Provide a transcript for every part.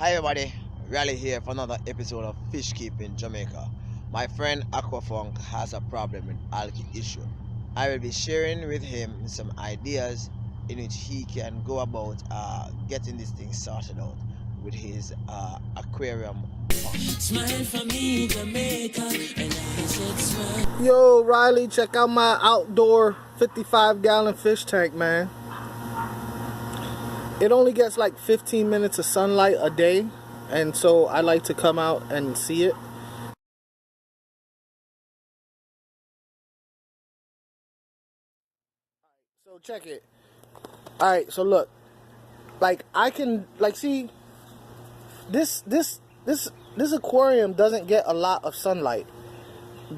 Hi everybody, Rally here for another episode of Fish Keeping Jamaica. My friend Aquafunk has a problem with algae issue. I will be sharing with him some ideas in which he can go about getting this thing sorted out with his aquarium pond. Smile for me, Jamaica, and I said smile. Yo, Riley, check out my outdoor 55-gallon fish tank, man. It only gets like 15 minutes of sunlight a day, and so I like to come out and see it. So check it. Alright, so look. Like I can see this aquarium doesn't get a lot of sunlight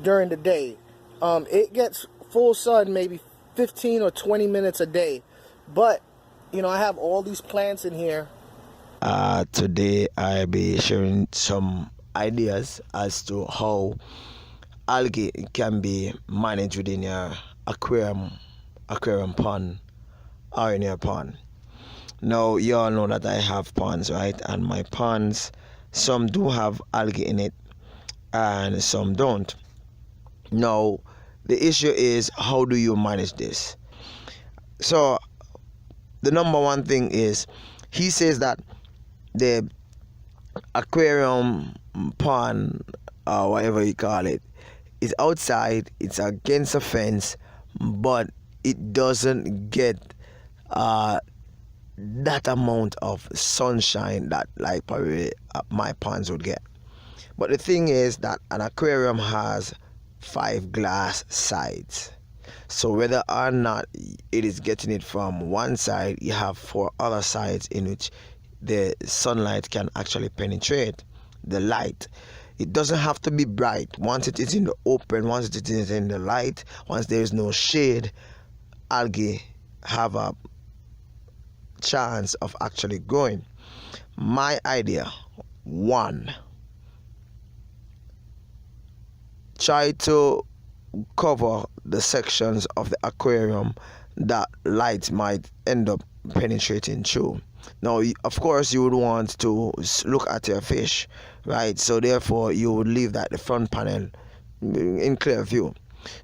during the day. It gets full sun maybe 15 or 20 minutes a day. But I have all these plants in here. Today I'll be sharing some ideas as to how algae can be managed within your aquarium pond or in your pond. Now you all know that I have ponds, right? And my ponds, some do have algae in it and some don't. Now the issue is, how do you manage this? So the number one thing is, he says that the aquarium pond or whatever you call it is outside, it's against a fence, but it doesn't get that amount of sunshine that like probably my ponds would get. But the thing is that an aquarium has 5 glass sides. So whether or not it is getting it from one side, you have 4 other sides in which the sunlight can actually penetrate the light. It doesn't have to be bright. Once it is in the open, once it is in the light, once there is no shade, algae have a chance of actually growing. My idea, 1, try to cover the sections of the aquarium that light might end up penetrating through. Now, of course, you would want to look at your fish, right? So therefore, you would leave that the front panel in clear view.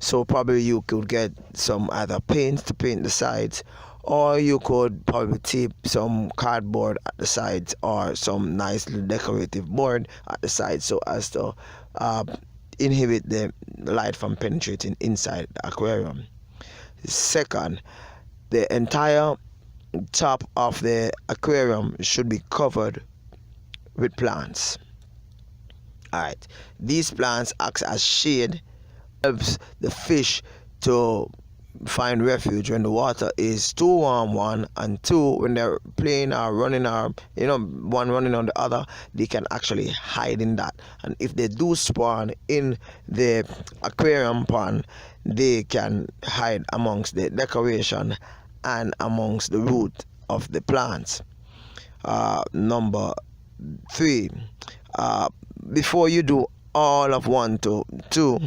So probably you could get some either paint to paint the sides, or you could probably tape some cardboard at the sides or some nice little decorative board at the sides so as to inhibit the light from penetrating inside the aquarium. Second, the entire top of the aquarium should be covered with plants. Alright, these plants act as shade, helps the fish to find refuge when the water is too warm, 1, and 2, when they're playing or running or one running on the other, they can actually hide in that. And if they do spawn in the aquarium pond, they can hide amongst the decoration and amongst the root of the plants. Number 3, before you do all of 1 to 2,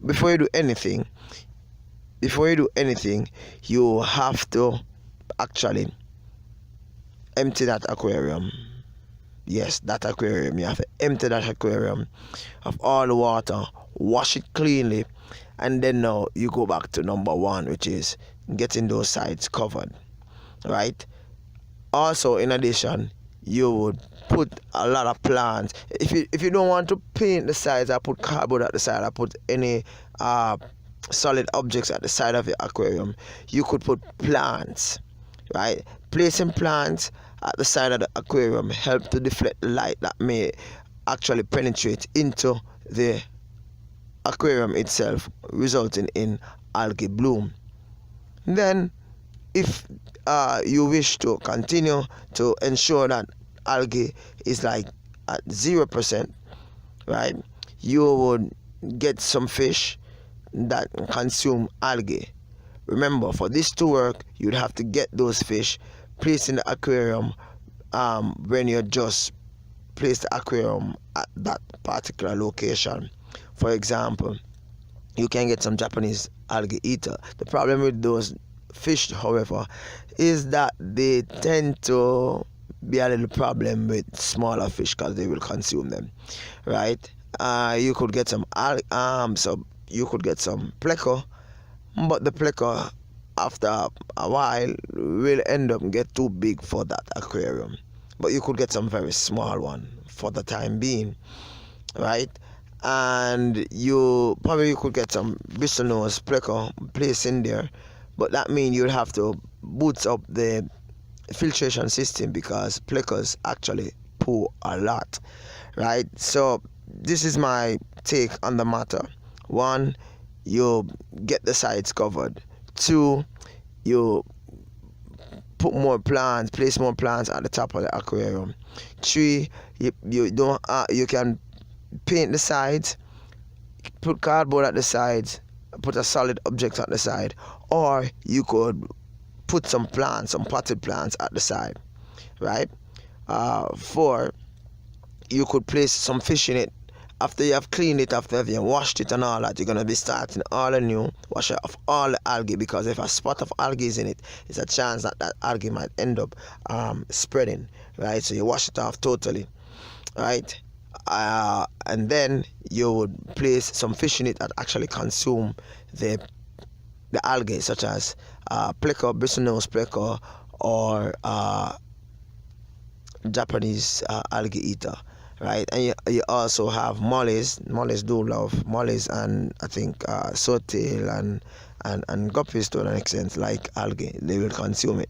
before you do anything, you have to actually empty that aquarium. Yes, that aquarium. You have to empty that aquarium of all the water, wash it cleanly, and then now you go back to number 1, which is getting those sides covered, right? Also, in addition, you would put a lot of plants. If you don't want to paint the sides, I put cardboard at the side, I put any solid objects at the side of the aquarium, you could put plants, right? Placing plants at the side of the aquarium help to deflect the light that may actually penetrate into the aquarium itself, resulting in algae bloom. Then if you wish to continue to ensure that algae is like at 0%, right, you would get some fish that consume algae. Remember, for this to work, you'd have to get those fish placed in the aquarium when you just place the aquarium at that particular location. For example, you can get some Japanese algae eater. The problem with those fish, however, is that they tend to be a little problem with smaller fish because they will consume them, right? You could get some so you could get some pleco, but the pleco after a while will end up get too big for that aquarium. But you could get some very small one for the time being, right? And you could get some bristlenose pleco placed in there, but that means you'll have to boost up the filtration system because plecos actually poo a lot, right? So this is my take on the matter. One, you get the sides covered. Two, you put more plants, place more plants at the top of the aquarium. Three, you don't you can paint the sides, put cardboard at the sides, put a solid object at the side, or you could put some plants, some potted plants at the side, right? Four, you could place some fish in it. After you have cleaned it, after you have washed it and all that, you're gonna be starting all anew, wash it off all the algae, because if a spot of algae is in it, it's a chance that that algae might end up spreading, right? So you wash it off totally, right? And then you would place some fish in it that actually consume the algae, such as pleco, bristlenose pleco, or Japanese algae eater, right? And you also have mollies. Mollies do love mollies, and I think swordtail and guppies to an extent like algae. They will consume it,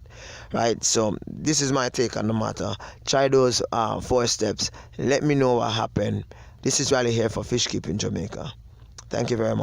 right? So this is my take on the matter. Try those 4 steps. Let me know what happened. This is Riley here for Fish Keeping Jamaica. Thank you very much.